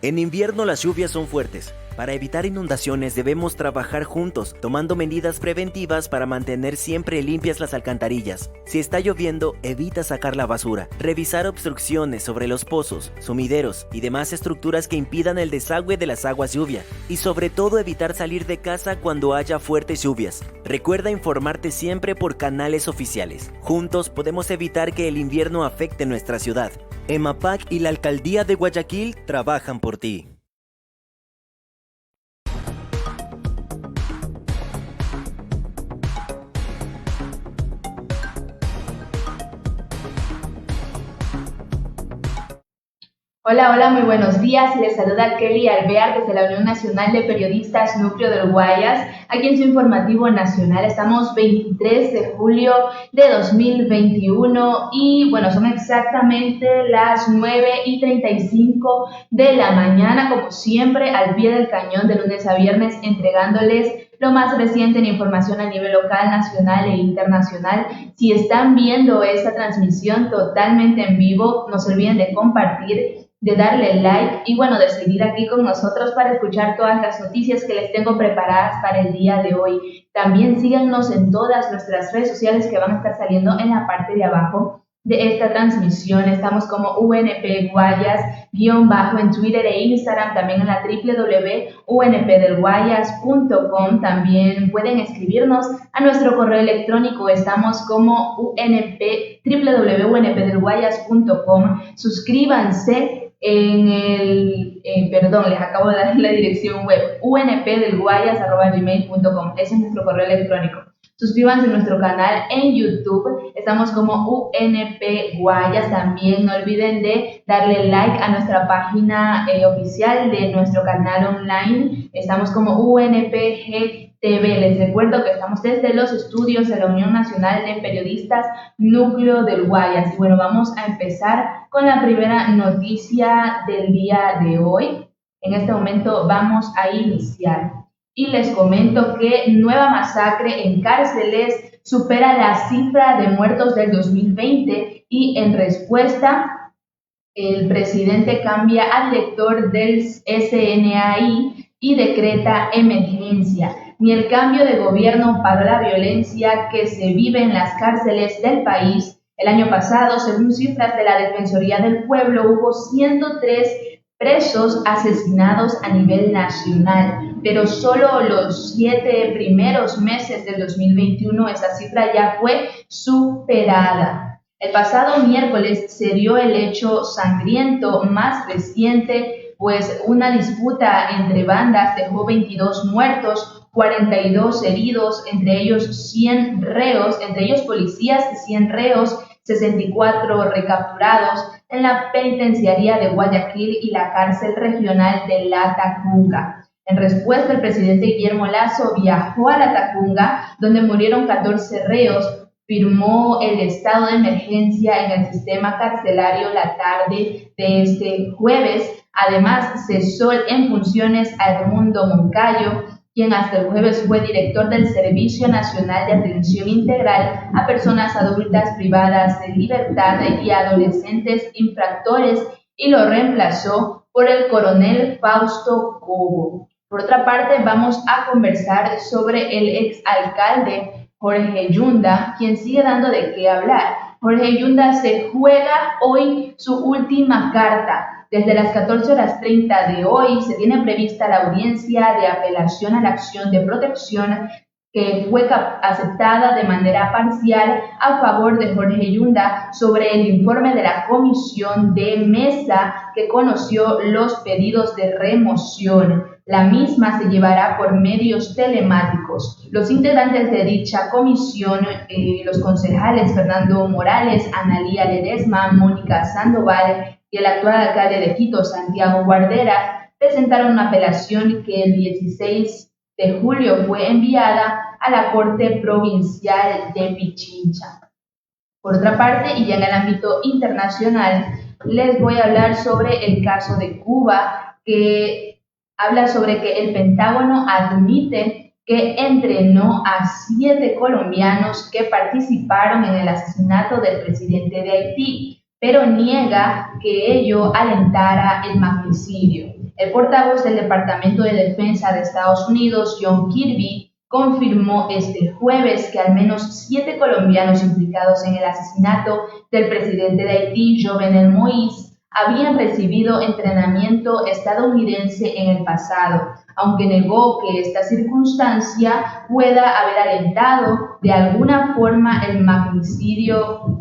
En invierno las lluvias son fuertes. Para evitar inundaciones debemos trabajar juntos, tomando medidas preventivas para mantener siempre limpias las alcantarillas. Si está lloviendo, evita sacar la basura. Revisar obstrucciones sobre los pozos, sumideros y demás estructuras que impidan el desagüe de las aguas lluvia. Y sobre todo evitar salir de casa cuando haya fuertes lluvias. Recuerda informarte siempre por canales oficiales. Juntos podemos evitar que el invierno afecte nuestra ciudad. EMAPAC y la Alcaldía de Guayaquil trabajan por ti. Hola, hola, muy buenos días. Les saluda Kelly Alvear desde la Unión Nacional de Periodistas Núcleo del Guayas. Aquí en su informativo nacional estamos 23 de julio de 2021 y bueno, son exactamente las 9:35 de la mañana, como siempre, al pie del cañón de lunes a viernes, entregándoles lo más reciente en información a nivel local, nacional e internacional. Si están viendo esta transmisión totalmente en vivo, no se olviden de compartir, de darle like y bueno, de seguir aquí con nosotros para escuchar todas las noticias que les tengo preparadas para el día de hoy. También síganos en todas nuestras redes sociales que van a estar saliendo en la parte de abajo de esta transmisión. Estamos como UNP Guayas _ en Twitter e Instagram, también en la www.unpdelguayas.com. También pueden escribirnos a nuestro correo electrónico, estamos como www.unpdelguayas.com. Suscríbanse les acabo de dar la dirección web, unpdelguayas@gmail.com. Ese es nuestro correo electrónico. Suscríbanse a nuestro canal en YouTube, estamos como UNP Guayas. También no olviden de darle like a nuestra página oficial de nuestro canal online, estamos como UNPG TV. Les recuerdo que estamos desde los estudios de la Unión Nacional de Periodistas Núcleo del Guayas. Y bueno, vamos a empezar con la primera noticia del día de hoy. En este momento vamos a iniciar. Y les comento que nueva masacre en cárceles supera la cifra de muertos del 2020 y en respuesta el presidente cambia al director del SNAI y decreta emergencia. Ni el cambio de gobierno paró la violencia que se vive en las cárceles del país. El año pasado, según cifras de la Defensoría del Pueblo, hubo 103 presos asesinados a nivel nacional, pero solo los 7 primeros meses del 2021 esa cifra ya fue superada. El pasado miércoles se dio el hecho sangriento más reciente, pues una disputa entre bandas dejó 22 muertos, 42 heridos, entre ellos 100 reos, entre ellos policías y 100 reos, 64 recapturados en la penitenciaría de Guayaquil y la cárcel regional de La Tacunga. En respuesta, el presidente Guillermo Lasso viajó a La Tacunga, donde murieron 14 reos, firmó el estado de emergencia en el sistema carcelario la tarde de este jueves. Además, cesó en funciones a Edmundo Moncayo, quien hasta el jueves fue director del Servicio Nacional de Atención Integral a Personas Adultas Privadas de Libertad y Adolescentes Infractores, y lo reemplazó por el coronel Fausto Cobo. Por otra parte, vamos a conversar sobre el exalcalde Jorge Yunda, quien sigue dando de qué hablar. Jorge Yunda se juega hoy su última carta. Desde las 14:30 de hoy se tiene prevista la audiencia de apelación a la acción de protección que fue aceptada de manera parcial a favor de Jorge Yunda sobre el informe de la comisión de mesa que conoció los pedidos de remoción. La misma se llevará por medios telemáticos. Los integrantes de dicha comisión, los concejales Fernando Morales, Analía Ledesma, Mónica Sandoval y el actual alcalde de Quito, Santiago Guardera, presentaron una apelación que el 16 de julio fue enviada a la Corte Provincial de Pichincha. Por otra parte, y ya en el ámbito internacional, les voy a hablar sobre el caso de Cuba, que habla sobre que el Pentágono admite que entrenó a 7 colombianos que participaron en el asesinato del presidente de Haití, pero niega que ello alentara el magnicidio. El portavoz del Departamento de Defensa de Estados Unidos, John Kirby, confirmó este jueves que al menos 7 colombianos implicados en el asesinato del presidente de Haití, Jovenel Moïse, habían recibido entrenamiento estadounidense en el pasado, aunque negó que esta circunstancia pueda haber alentado de alguna forma el magnicidio.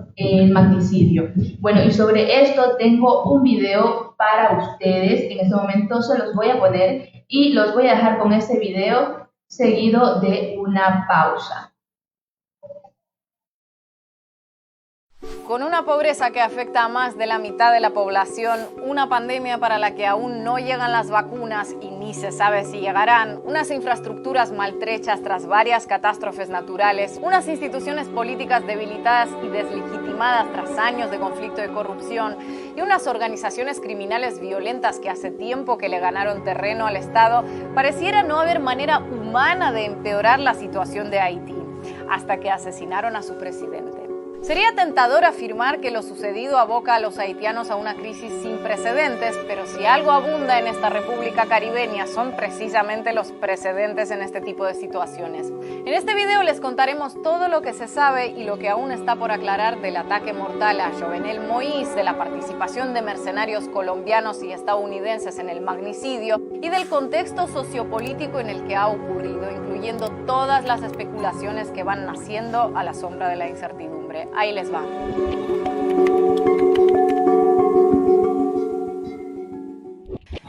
Bueno, y sobre esto tengo un video para ustedes. En este momento se los voy a poner y los voy a dejar con este video seguido de una pausa. Con una pobreza que afecta a más de la mitad de la población, una pandemia para la que aún no llegan las vacunas y ni se sabe si llegarán, unas infraestructuras maltrechas tras varias catástrofes naturales, unas instituciones políticas debilitadas y deslegitimadas tras años de conflicto y corrupción y unas organizaciones criminales violentas que hace tiempo que le ganaron terreno al Estado, pareciera no haber manera humana de empeorar la situación de Haití, hasta que asesinaron a su presidente. Sería tentador afirmar que lo sucedido aboca a los haitianos a una crisis sin precedentes, pero si algo abunda en esta república caribeña son precisamente los precedentes en este tipo de situaciones. En este video les contaremos todo lo que se sabe y lo que aún está por aclarar del ataque mortal a Jovenel Moïse, de la participación de mercenarios colombianos y estadounidenses en el magnicidio y del contexto sociopolítico en el que ha ocurrido, incluyendo todas las especulaciones que van naciendo a la sombra de la incertidumbre. Ahí les va.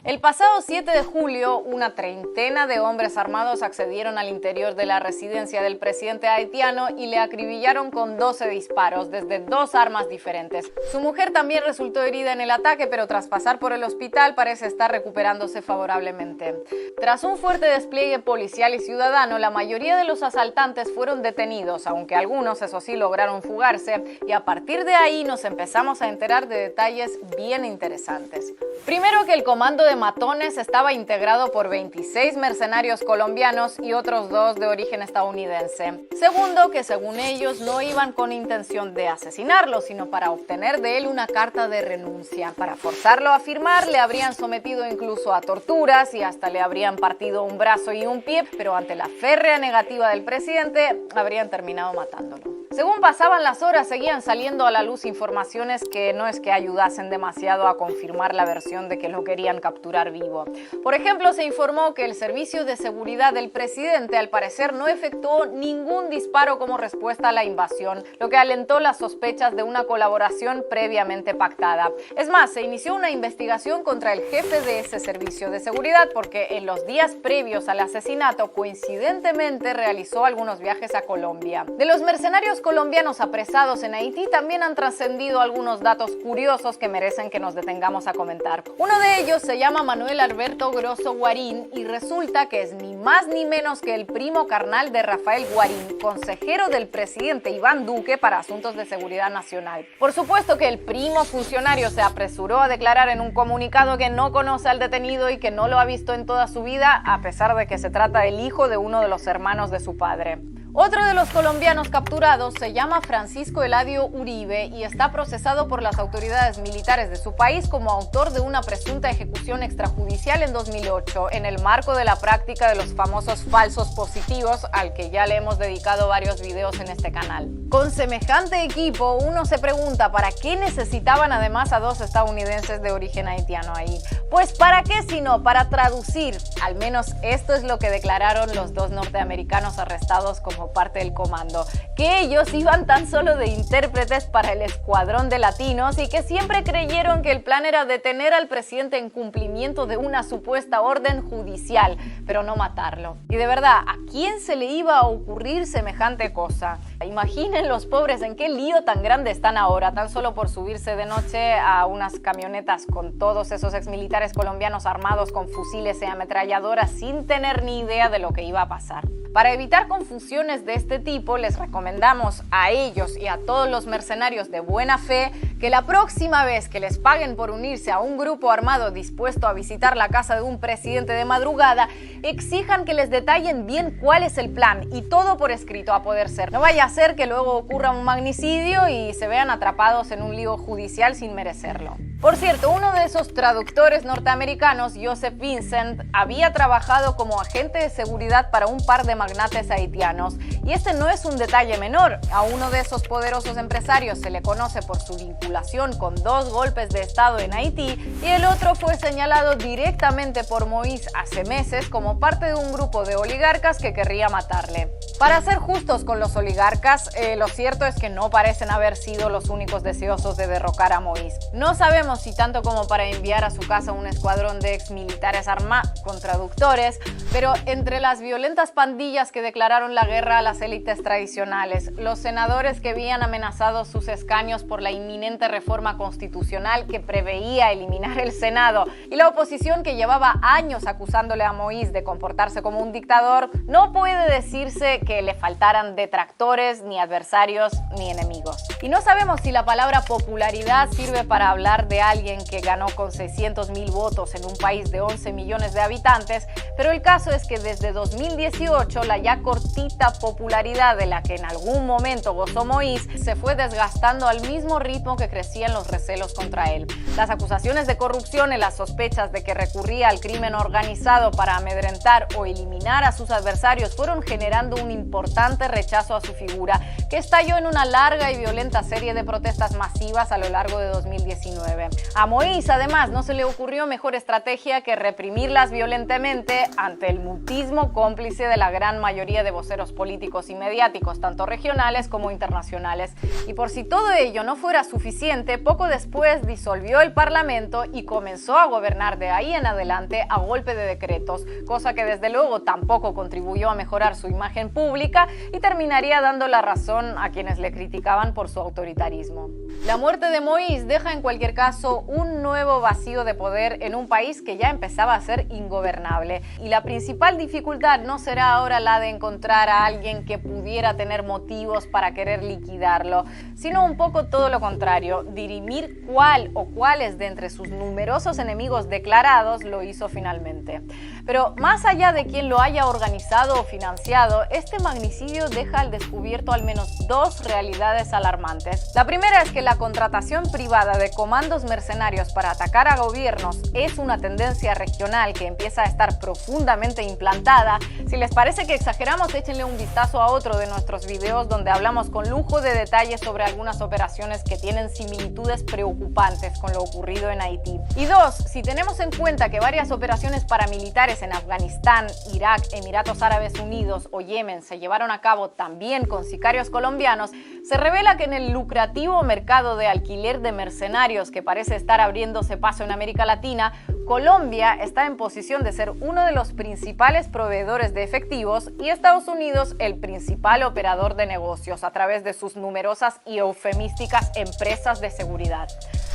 El pasado 7 de julio, una treintena de hombres armados accedieron al interior de la residencia del presidente haitiano y le acribillaron con 12 disparos desde 2 armas diferentes. Su mujer también resultó herida en el ataque, pero tras pasar por el hospital parece estar recuperándose favorablemente. Tras un fuerte despliegue policial y ciudadano, la mayoría de los asaltantes fueron detenidos, aunque algunos, eso sí, lograron fugarse, y a partir de ahí nos empezamos a enterar de detalles bien interesantes. Primero, que el comando de matones estaba integrado por 26 mercenarios colombianos y otros 2 de origen estadounidense. Segundo, que según ellos no iban con intención de asesinarlo, sino para obtener de él una carta de renuncia. Para forzarlo a firmar, le habrían sometido incluso a torturas y hasta le habrían partido un brazo y un pie, pero ante la férrea negativa del presidente, habrían terminado matándolo. Según pasaban las horas, seguían saliendo a la luz informaciones que no es que ayudasen demasiado a confirmar la versión de que lo querían capturar vivo. Por ejemplo, se informó que el Servicio de Seguridad del presidente al parecer no efectuó ningún disparo como respuesta a la invasión, lo que alentó las sospechas de una colaboración previamente pactada. Es más, se inició una investigación contra el jefe de ese Servicio de Seguridad porque en los días previos al asesinato coincidentemente realizó algunos viajes a Colombia. De los mercenarios colombianos apresados en Haití también han trascendido algunos datos curiosos que merecen que nos detengamos a comentar. Uno de ellos se llama Manuel Alberto Grosso Guarín y resulta que es ni más ni menos que el primo carnal de Rafael Guarín, consejero del presidente Iván Duque para asuntos de seguridad nacional. Por supuesto que el primo funcionario se apresuró a declarar en un comunicado que no conoce al detenido y que no lo ha visto en toda su vida, a pesar de que se trata del hijo de uno de los hermanos de su padre. Otro de los colombianos capturados se llama Francisco Eladio Uribe y está procesado por las autoridades militares de su país como autor de una presunta ejecución extrajudicial en 2008 en el marco de la práctica de los famosos falsos positivos, al que ya le hemos dedicado varios videos en este canal. Con semejante equipo, uno se pregunta ¿para qué necesitaban además a 2 estadounidenses de origen haitiano ahí? Pues ¿para qué sino para traducir? Al menos esto es lo que declararon los 2 norteamericanos arrestados como parte del comando, que ellos iban tan solo de intérpretes para el escuadrón de latinos y que siempre creyeron que el plan era detener al presidente en cumplimiento de una supuesta orden judicial, pero no matarlo. Y de verdad, ¿a quién se le iba a ocurrir semejante cosa? Imaginen los pobres en qué lío tan grande están ahora, tan solo por subirse de noche a unas camionetas con todos esos exmilitares colombianos armados con fusiles y ametralladoras sin tener ni idea de lo que iba a pasar. Para evitar confusiones de este tipo, les recomendamos a ellos y a todos los mercenarios de buena fe que la próxima vez que les paguen por unirse a un grupo armado dispuesto a visitar la casa de un presidente de madrugada, exijan que les detallen bien cuál es el plan y todo por escrito a poder ser. No vaya a ser que luego ocurra un magnicidio y se vean atrapados en un lío judicial sin merecerlo. Por cierto, uno de esos traductores norteamericanos, Joseph Vincent, había trabajado como agente de seguridad para un par de magnates haitianos. Y este no es un detalle menor. A uno de esos poderosos empresarios se le conoce por su vinculación con 2 golpes de Estado en Haití y el otro fue señalado directamente por Moïse hace meses como parte de un grupo de oligarcas que querría matarle. Para ser justos con los oligarcas, lo cierto es que no parecen haber sido los únicos deseosos de derrocar a Moïse. No sabemos si tanto como para enviar a su casa un escuadrón de exmilitares armados con traductores, pero entre las violentas pandillas que declararon la guerra a las élites tradicionales, los senadores que habían amenazado sus escaños por la inminente reforma constitucional que preveía eliminar el Senado y la oposición que llevaba años acusándole a Moïse de comportarse como un dictador, no puede decirse que le faltaran detractores, ni adversarios, ni enemigos. Y no sabemos si la palabra popularidad sirve para hablar de alguien que ganó con 600.000 votos en un país de 11 millones de habitantes, pero el caso es que desde 2018 la ya cortita popularidad de la que en algún momento gozó Moïse se fue desgastando al mismo ritmo que crecían los recelos contra él. Las acusaciones de corrupción y las sospechas de que recurría al crimen organizado para amedrentar o eliminar a sus adversarios fueron generando un importante rechazo a su figura, que estalló en una larga y violenta serie de protestas masivas a lo largo de 2019. A Moïse, además, no se le ocurrió mejor estrategia que reprimirlas violentamente ante el mutismo cómplice de la gran mayoría de voceros políticos y mediáticos, tanto regionales como internacionales. Y por si todo ello no fuera suficiente, poco después disolvió el Parlamento y comenzó a gobernar de ahí en adelante a golpe de decretos, cosa que desde luego tampoco contribuyó a mejorar su imagen pública y terminaría dando la razón a quienes le criticaban por su autoritarismo. La muerte de Moïse deja en cualquier caso un nuevo vacío de poder en un país que ya empezaba a ser ingobernable. Y la principal dificultad no será ahora la de encontrar a alguien que pudiera tener motivos para querer liquidarlo, sino un poco todo lo contrario, dirimir cuál o cuáles de entre sus numerosos enemigos declarados lo hizo finalmente. Pero más allá de quien lo haya organizado o financiado, este magnicidio deja al descubierto al menos 2 realidades alarmantes. La primera es que la contratación privada de comandos mercenarios para atacar a gobiernos es una tendencia regional que empieza a estar profundamente implantada. Si les parece que exageramos, échenle un vistazo a otro de nuestros videos donde hablamos con lujo de detalles sobre algunas operaciones que tienen similitudes preocupantes con lo ocurrido en Haití. Y 2, si tenemos en cuenta que varias operaciones paramilitares en Afganistán, Irak, Emiratos Árabes Unidos o Yemen se llevaron a cabo también con sicarios colombianos, se revela que en el lucrativo mercado de alquiler de mercenarios que parece estar abriéndose paso en América Latina, Colombia está en posición de ser uno de los principales proveedores de efectivos y Estados Unidos el principal operador de negocios a través de sus numerosas y eufemísticas empresas de seguridad.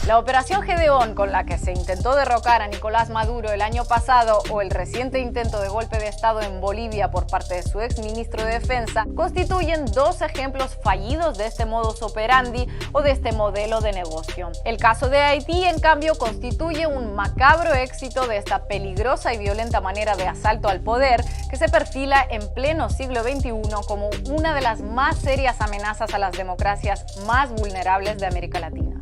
La operación Gedeón, con la que se intentó derrocar a Nicolás Maduro el año pasado, o el reciente intento de golpe de Estado en Bolivia por parte de su ex ministro de Defensa, constituyen 2 ejemplos fallidos de este modus operandi o de este modelo de negocio. El caso de Haití, en cambio, constituye un macabro éxito de esta peligrosa y violenta manera de asalto al poder que se perfila en pleno siglo XXI como una de las más serias amenazas a las democracias más vulnerables de América Latina.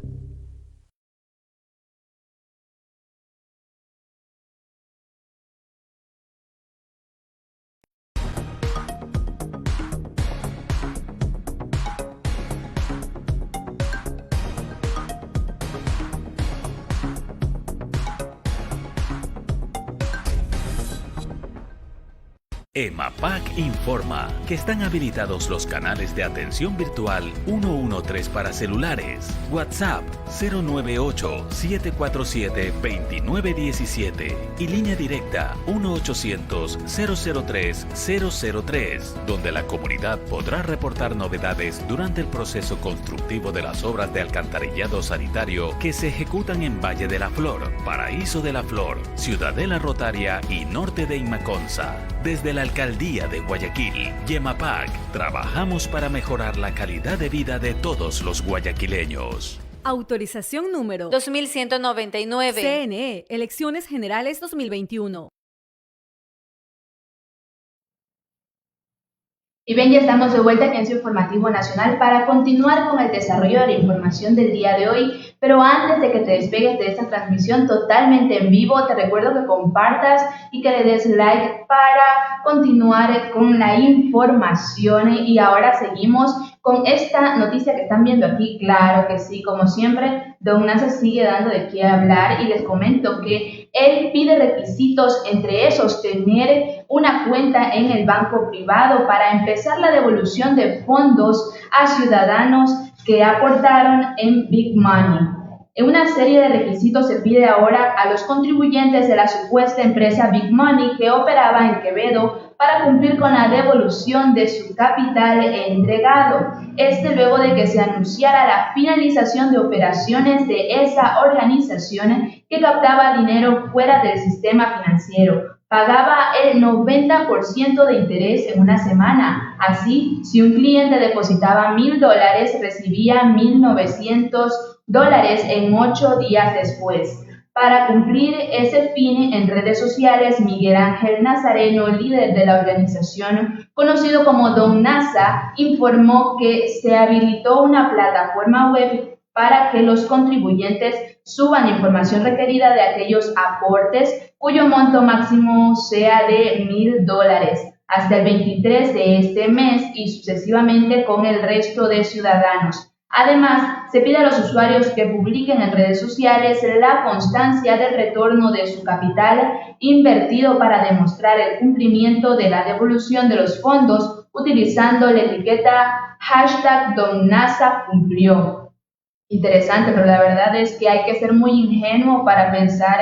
EMAPAC informa que están habilitados los canales de atención virtual 113 para celulares, WhatsApp 098-747-2917 y línea directa 1-800-003-003, donde la comunidad podrá reportar novedades durante el proceso constructivo de las obras de alcantarillado sanitario que se ejecutan en Valle de la Flor, Paraíso de la Flor, Ciudadela Rotaria y Norte de Imaconza. Desde la Alcaldía de Guayaquil, EMAPAC, trabajamos para mejorar la calidad de vida de todos los guayaquileños. Autorización número 2199. CNE, Elecciones Generales 2021. Y bien, ya estamos de vuelta aquí en su informativo nacional para continuar con el desarrollo de la información del día de hoy. Pero antes de que te despegues de esta transmisión totalmente en vivo, te recuerdo que compartas y que le des like para continuar con la información. Y ahora seguimos con esta noticia que están viendo aquí. Claro que sí, como siempre, Don Nasa sigue dando de qué hablar y les comento que él pide requisitos, entre esos tener una cuenta en el banco privado para empezar la devolución de fondos a ciudadanos que aportaron en Big Money. En una serie de requisitos se pide ahora a los contribuyentes de la supuesta empresa Big Money que operaba en Quevedo para cumplir con la devolución de su capital entregado. Luego de que se anunciara la finalización de operaciones de esa organización que captaba dinero fuera del sistema financiero. Pagaba el 90% de interés en una semana. Así, si un cliente depositaba $1,000, recibía $1,900 en 8 días después. Para cumplir ese fin, en redes sociales, Miguel Ángel Nazareno, líder de la organización, conocido como Don NASA, informó que se habilitó una plataforma web para que los contribuyentes suban información requerida de aquellos aportes cuyo monto máximo sea de $1,000 hasta el 23 de este mes y sucesivamente con el resto de ciudadanos. Además, se pide a los usuarios que publiquen en redes sociales la constancia del retorno de su capital invertido para demostrar el cumplimiento de la devolución de los fondos utilizando la etiqueta #DonNasaCumplió. Interesante, pero la verdad es que hay que ser muy ingenuo para pensar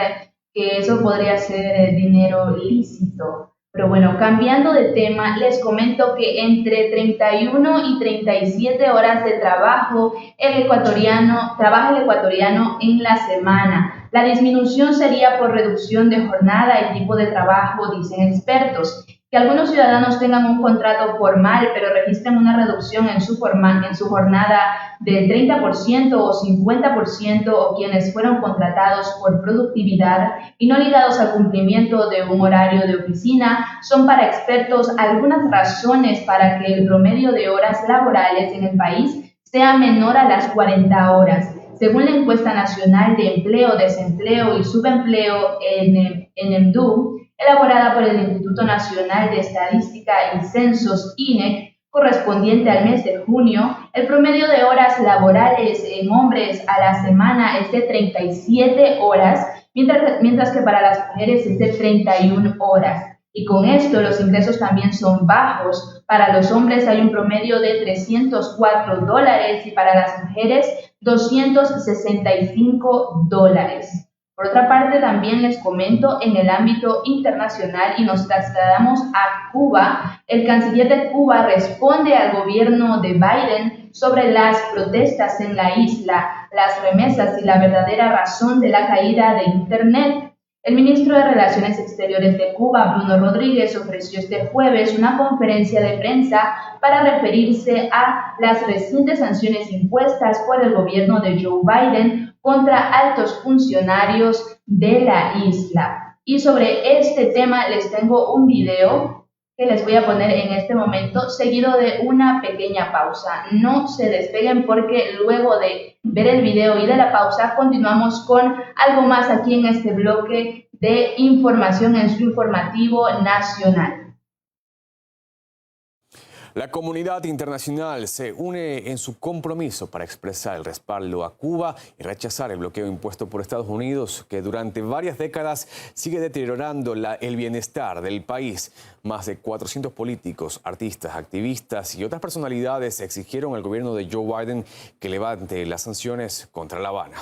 que eso podría ser dinero lícito. Pero bueno, cambiando de tema, les comento que entre 31 y 37 horas de trabajo trabaja el ecuatoriano en la semana. La disminución sería por reducción de jornada y tipo de trabajo, dicen expertos. Que algunos ciudadanos tengan un contrato formal, pero registren una reducción en su jornada del 30% o 50%, o quienes fueron contratados por productividad y no ligados al cumplimiento de un horario de oficina, son para expertos algunas razones para que el promedio de horas laborales en el país sea menor a las 40 horas. Según la encuesta nacional de empleo, desempleo y subempleo en EMDU, elaborada por el Instituto Nacional de Estadística y Censos, INEC, correspondiente al mes de junio, el promedio de horas laborales en hombres a la semana es de 37 horas, mientras que para las mujeres es de 31 horas. Y con esto los ingresos también son bajos. Para los hombres hay un promedio de $304 y para las mujeres $265. Por otra parte, también les comento en el ámbito internacional y nos trasladamos a Cuba. El canciller de Cuba responde al gobierno de Biden sobre las protestas en la isla, las remesas y la verdadera razón de la caída de Internet. El ministro de Relaciones Exteriores de Cuba, Bruno Rodríguez, ofreció este jueves una conferencia de prensa para referirse a las recientes sanciones impuestas por el gobierno de Joe Biden contra altos funcionarios de la isla. Y sobre este tema les tengo un video que les voy a poner en este momento, seguido de una pequeña pausa. No se despeguen porque luego de ver el video y de la pausa continuamos con algo más aquí en este bloque de información en su informativo nacional. La comunidad internacional se une en su compromiso para expresar el respaldo a Cuba y rechazar el bloqueo impuesto por Estados Unidos, que durante varias décadas sigue deteriorando el bienestar del país. Más de 400 políticos, artistas, activistas y otras personalidades exigieron al gobierno de Joe Biden que levante las sanciones contra La Habana.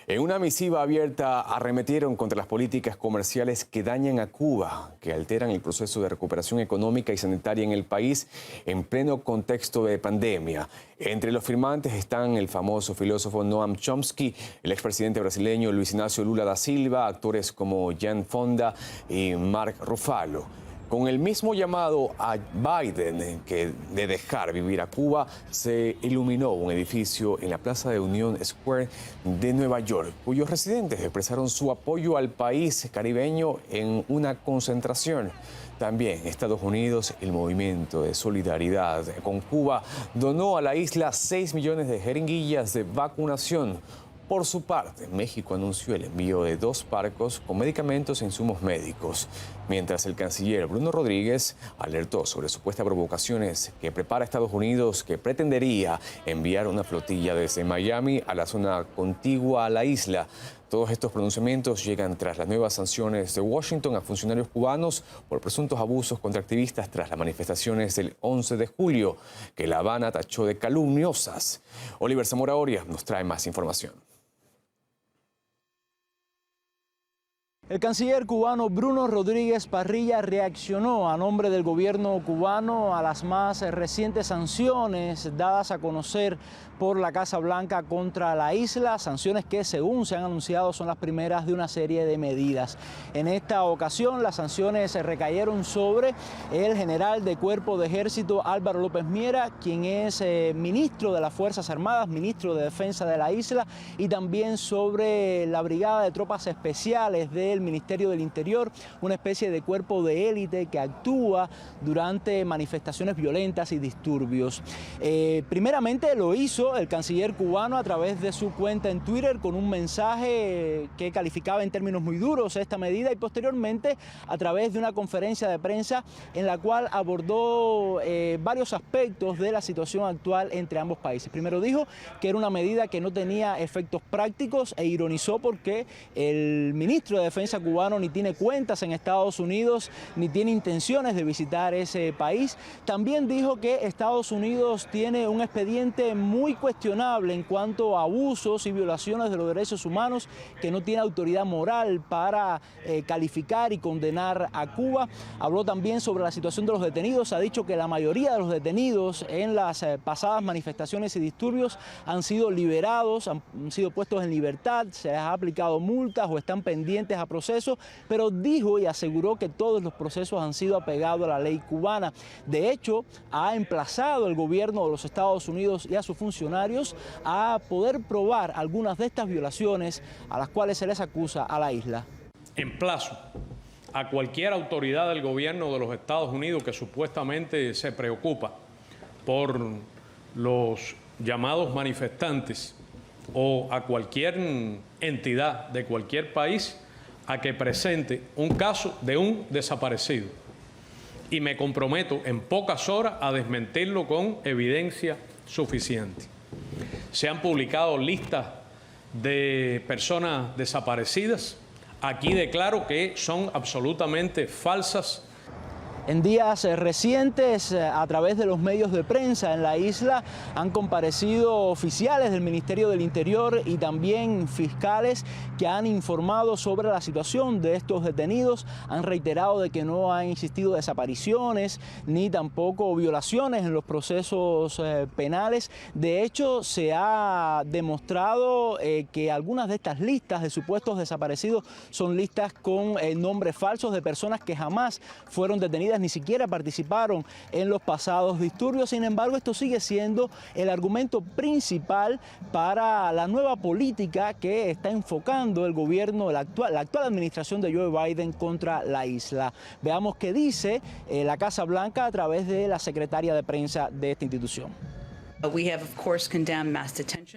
En una misiva abierta arremetieron contra las políticas comerciales que dañan a Cuba, que alteran el proceso de recuperación económica y sanitaria en el país en pleno contexto de pandemia. Entre los firmantes están el famoso filósofo Noam Chomsky, el expresidente brasileño Luis Inácio Lula da Silva, actores como Jane Fonda y Mark Ruffalo. Con el mismo llamado a Biden que de dejar vivir a Cuba, se iluminó un edificio en la Plaza de Union Square de Nueva York, cuyos residentes expresaron su apoyo al país caribeño en una concentración. También Estados Unidos, el movimiento de solidaridad con Cuba, donó a la isla 6 millones de jeringuillas de vacunación. Por su parte, México anunció el envío de 2 barcos con medicamentos e insumos médicos, mientras el canciller Bruno Rodríguez alertó sobre supuestas provocaciones que prepara Estados Unidos, que pretendería enviar una flotilla desde Miami a la zona contigua a la isla. Todos estos pronunciamientos llegan tras las nuevas sanciones de Washington a funcionarios cubanos por presuntos abusos contra activistas tras las manifestaciones del 11 de julio, que La Habana tachó de calumniosas. Oliver Zamora Oria nos trae más información. El canciller cubano Bruno Rodríguez Parrilla reaccionó a nombre del gobierno cubano a las más recientes sanciones dadas a conocer por la Casa Blanca contra la isla, sanciones que según se han anunciado son las primeras de una serie de medidas. En esta ocasión las sanciones recayeron sobre el general de Cuerpo de Ejército Álvaro López Miera, quien es ministro de las Fuerzas Armadas, ministro de Defensa de la isla, y también sobre la Brigada de Tropas Especiales del Ministerio del Interior, una especie de cuerpo de élite que actúa durante manifestaciones violentas y disturbios. Primeramente lo hizo el canciller cubano a través de su cuenta en Twitter con un mensaje que calificaba en términos muy duros esta medida, y posteriormente a través de una conferencia de prensa en la cual abordó varios aspectos de la situación actual entre ambos países. Primero dijo que era una medida que no tenía efectos prácticos e ironizó porque el ministro de Defensa cubano ni tiene cuentas en Estados Unidos ni tiene intenciones de visitar ese país. También dijo que Estados Unidos tiene un expediente muy cuestionable en cuanto a abusos y violaciones de los derechos humanos, que no tiene autoridad moral para calificar y condenar a Cuba. Habló también sobre la situación de los detenidos. Ha dicho que la mayoría de los detenidos en las pasadas manifestaciones y disturbios han sido liberados, han sido puestos en libertad, se les ha aplicado multas o están pendientes a proceso, pero dijo y aseguró que todos los procesos han sido apegados a la ley cubana. De hecho, ha emplazado al gobierno de los Estados Unidos y a sus funcionarios a poder probar algunas de estas violaciones a las cuales se les acusa a la isla. Emplazo a cualquier autoridad del gobierno de los Estados Unidos que supuestamente se preocupa por los llamados manifestantes o a cualquier entidad de cualquier país a que presente un caso de un desaparecido. Y me comprometo en pocas horas a desmentirlo con evidencia suficiente. Se han publicado listas de personas desaparecidas. Aquí declaro que son absolutamente falsas. En días recientes, a través de los medios de prensa en la isla, han comparecido oficiales del Ministerio del Interior y también fiscales que han informado sobre la situación de estos detenidos. Han reiterado de que no han existido desapariciones ni tampoco violaciones en los procesos penales. De hecho, se ha demostrado que algunas de estas listas de supuestos desaparecidos son listas con nombres falsos de personas que jamás fueron detenidas, ni siquiera participaron en los pasados disturbios. Sin embargo, esto sigue siendo el argumento principal para la nueva política que está enfocando el gobierno, la actual administración de Joe Biden contra la isla. Veamos qué dice la Casa Blanca a través de la secretaria de prensa de esta institución.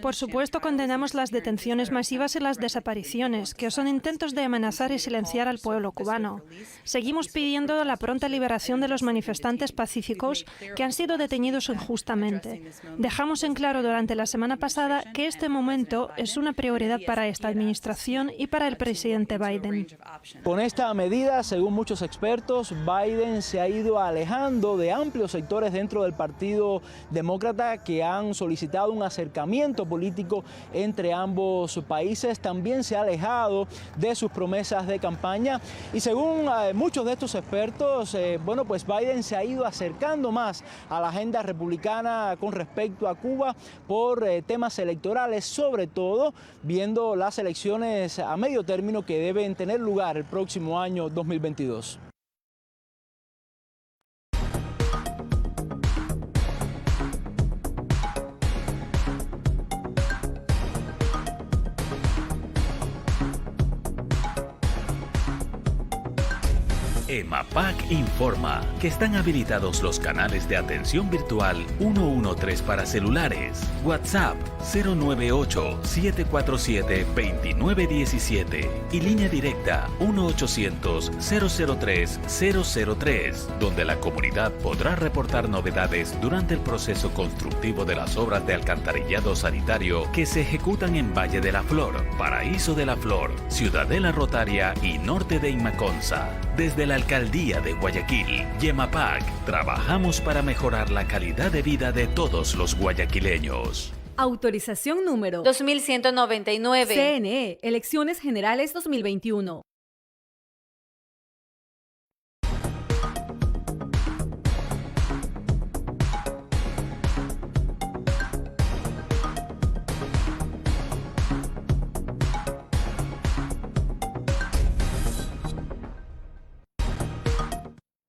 Por supuesto, condenamos las detenciones masivas y las desapariciones, que son intentos de amenazar y silenciar al pueblo cubano. Seguimos pidiendo la pronta liberación de los manifestantes pacíficos que han sido detenidos injustamente. Dejamos en claro durante la semana pasada que este momento es una prioridad para esta administración y para el presidente Biden. Con esta medida, según muchos expertos, Biden se ha ido alejando de amplios sectores dentro del Partido Demócrata que han solicitado un acercamiento político entre ambos países. También se ha alejado de sus promesas de campaña y según muchos de estos expertos, pues Biden se ha ido acercando más a la agenda republicana con respecto a Cuba por temas electorales, sobre todo viendo las elecciones a medio término que deben tener lugar el próximo año 2022. EMAPAC informa que están habilitados los canales de atención virtual 113 para celulares, WhatsApp 098-747-2917 y línea directa 1-800-003-003, donde la comunidad podrá reportar novedades durante el proceso constructivo de las obras de alcantarillado sanitario que se ejecutan en Valle de la Flor, Paraíso de la Flor, Ciudadela Rotaria y norte de Imaconza. Desde la Alcaldía de Guayaquil y EMAPAC, trabajamos para mejorar la calidad de vida de todos los guayaquileños. Autorización número 2199. CNE, Elecciones Generales 2021.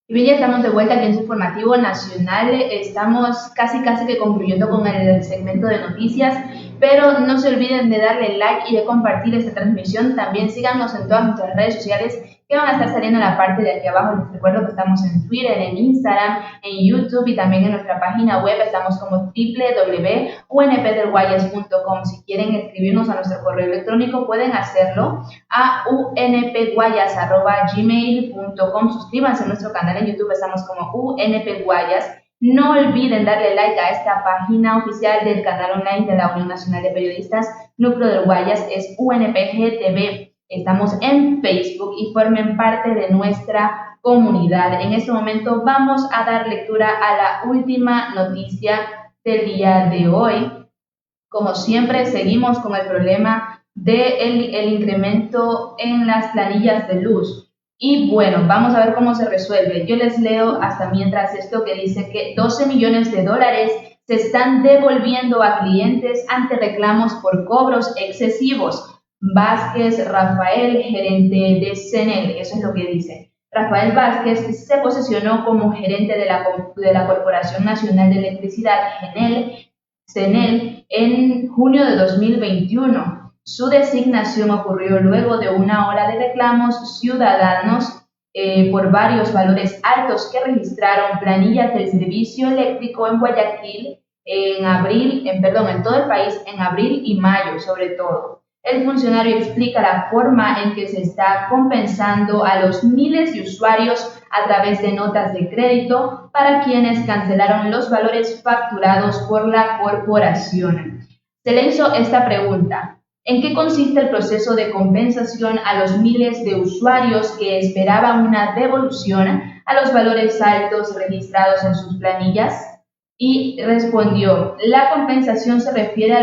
Y bien, ya estamos de vuelta aquí en su informativo nacional. Estamos casi que concluyendo con el segmento de noticias, pero no se olviden de darle like y de compartir esta transmisión. También síganos en todas nuestras redes sociales que van a estar saliendo en la parte de aquí abajo. Les recuerdo que estamos en Twitter, en Instagram, en YouTube y también en nuestra página web. Estamos como www.unpdelguayas.com. Si quieren escribirnos a nuestro correo electrónico pueden hacerlo a unpguayas@gmail.com. Suscríbanse a nuestro canal en YouTube, estamos como UNPGuayas. No olviden darle like a esta página oficial del canal online de la Unión Nacional de Periodistas Núcleo del Guayas, es UNPG-TV. Estamos en Facebook y formen parte de nuestra comunidad. En este momento vamos a dar lectura a la última noticia del día de hoy. Como siempre, seguimos con el problema del incremento en las planillas de luz. Y bueno, vamos a ver cómo se resuelve. Yo les leo hasta mientras esto que dice que $12 millones se están devolviendo a clientes ante reclamos por cobros excesivos. Vázquez Rafael, gerente de CENEL, eso es lo que dice. Rafael Vázquez se posesionó como gerente de la Corporación Nacional de Electricidad, CENEL, en junio de 2021. Su designación ocurrió luego de una ola de reclamos ciudadanos por varios valores altos que registraron planillas del servicio eléctrico en Guayaquil en todo el país en abril y mayo sobre todo. El funcionario explica la forma en que se está compensando a los miles de usuarios a través de notas de crédito para quienes cancelaron los valores facturados por la corporación. Se le hizo esta pregunta: ¿en qué consiste el proceso de compensación a los miles de usuarios que esperaban una devolución a los valores altos registrados en sus planillas? Y respondió: la compensación se refiere a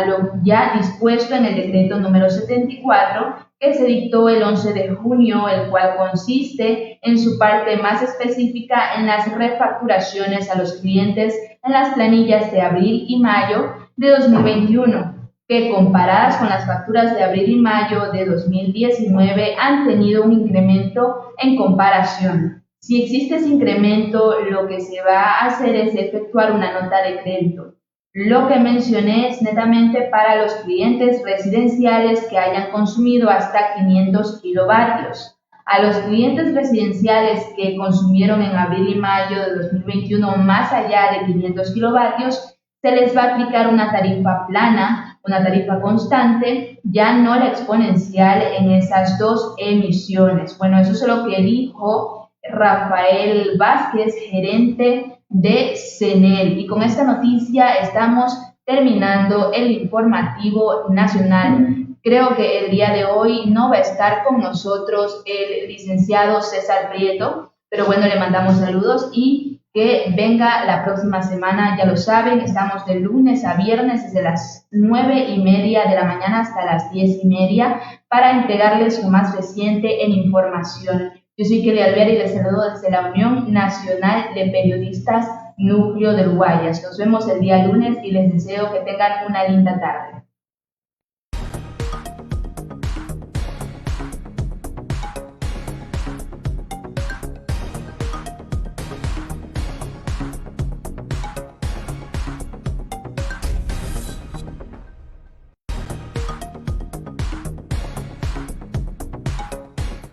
lo ya dispuesto en el decreto número 74 que se dictó el 11 de junio, el cual consiste en su parte más específica en las refacturaciones a los clientes en las planillas de abril y mayo de 2021, que comparadas con las facturas de abril y mayo de 2019 han tenido un incremento en comparación. Si existe ese incremento, lo que se va a hacer es efectuar una nota de crédito. Lo que mencioné es netamente para los clientes residenciales que hayan consumido hasta 500 kilovatios. A los clientes residenciales que consumieron en abril y mayo de 2021 más allá de 500 kilovatios, se les va a aplicar una tarifa plana, una tarifa constante, ya no la exponencial en esas dos emisiones. Bueno, eso es lo que dijo Rafael Vázquez, gerente de CENEL. Y con esta noticia estamos terminando el informativo nacional. Creo que el día de hoy no va a estar con nosotros el licenciado César Prieto, pero bueno, le mandamos saludos y que venga la próxima semana. Ya lo saben, estamos de lunes a viernes desde las 9:30 de la mañana hasta las 10:30 para entregarles lo más reciente en información. Yo soy Kelly Alvear y les saludo desde la Unión Nacional de Periodistas Núcleo del Guayas. Nos vemos el día lunes y les deseo que tengan una linda tarde.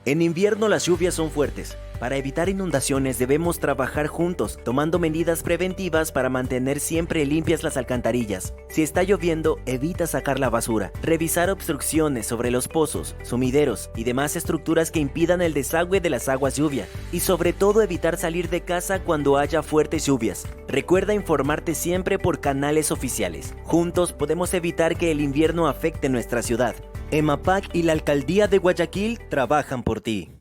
En invierno las lluvias son fuertes. Para evitar inundaciones debemos trabajar juntos, tomando medidas preventivas para mantener siempre limpias las alcantarillas. Si está lloviendo, evita sacar la basura. Revisar obstrucciones sobre los pozos, sumideros y demás estructuras que impidan el desagüe de las aguas lluvia. Y sobre todo evitar salir de casa cuando haya fuertes lluvias. Recuerda informarte siempre por canales oficiales. Juntos podemos evitar que el invierno afecte nuestra ciudad. EMAPAC y la Alcaldía de Guayaquil trabajan por ti.